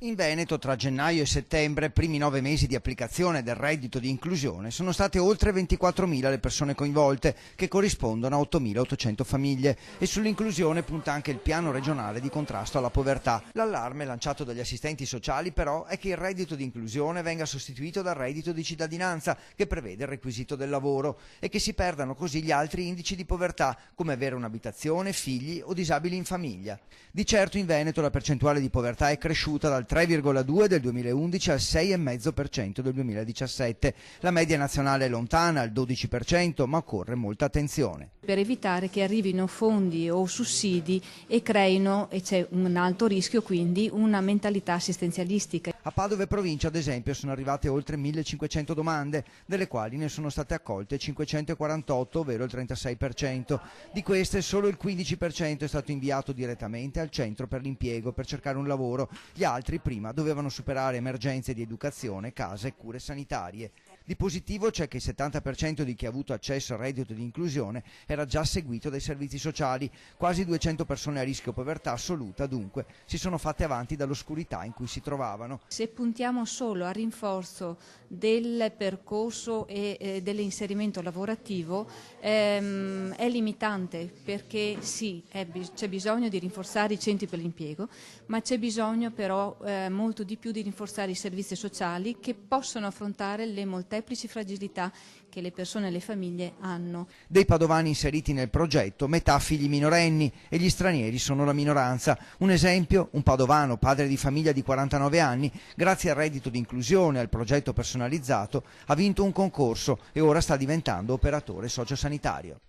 In Veneto tra gennaio e settembre, primi 9 mesi di applicazione del reddito di inclusione, sono state oltre 24.000 le persone coinvolte, che corrispondono a 8.800 famiglie, e sull'inclusione punta anche il piano regionale di contrasto alla povertà. L'allarme lanciato dagli assistenti sociali però è che il reddito di inclusione venga sostituito dal reddito di cittadinanza, che prevede il requisito del lavoro, e che si perdano così gli altri indici di povertà, come avere un'abitazione, figli o disabili in famiglia. Di certo in Veneto la percentuale di povertà è cresciuta dal 3,2 del 2011 al 6,5% del 2017. La media nazionale è lontana, al 12%, ma occorre molta attenzione. Per evitare che arrivino fondi o sussidi e creino, e c'è un alto rischio quindi, una mentalità assistenzialistica. A Padova e provincia, ad esempio, sono arrivate oltre 1.500 domande, delle quali ne sono state accolte 548, ovvero il 36%. Di queste solo il 15% è stato inviato direttamente al centro per l'impiego per cercare un lavoro. Gli altri prima dovevano superare emergenze di educazione, casa e cure sanitarie. Di positivo c'è che il 70% di chi ha avuto accesso al reddito di inclusione era già seguito dai servizi sociali. Quasi 200 persone a rischio povertà assoluta, dunque, si sono fatte avanti dall'oscurità in cui si trovavano. Se puntiamo solo al rinforzo del percorso e dell'inserimento lavorativo è limitante, perché sì, c'è bisogno di rinforzare i centri per l'impiego, ma c'è bisogno però molto di più di rinforzare i servizi sociali che possono affrontare le molteplici fragilità che le persone e le famiglie hanno. Dei padovani inseriti nel progetto, metà figli minorenni, e gli stranieri sono la minoranza. Un esempio, un padovano, padre di famiglia di 49 anni, grazie al reddito di inclusione e al progetto personalizzato, ha vinto un concorso e ora sta diventando operatore sociosanitario.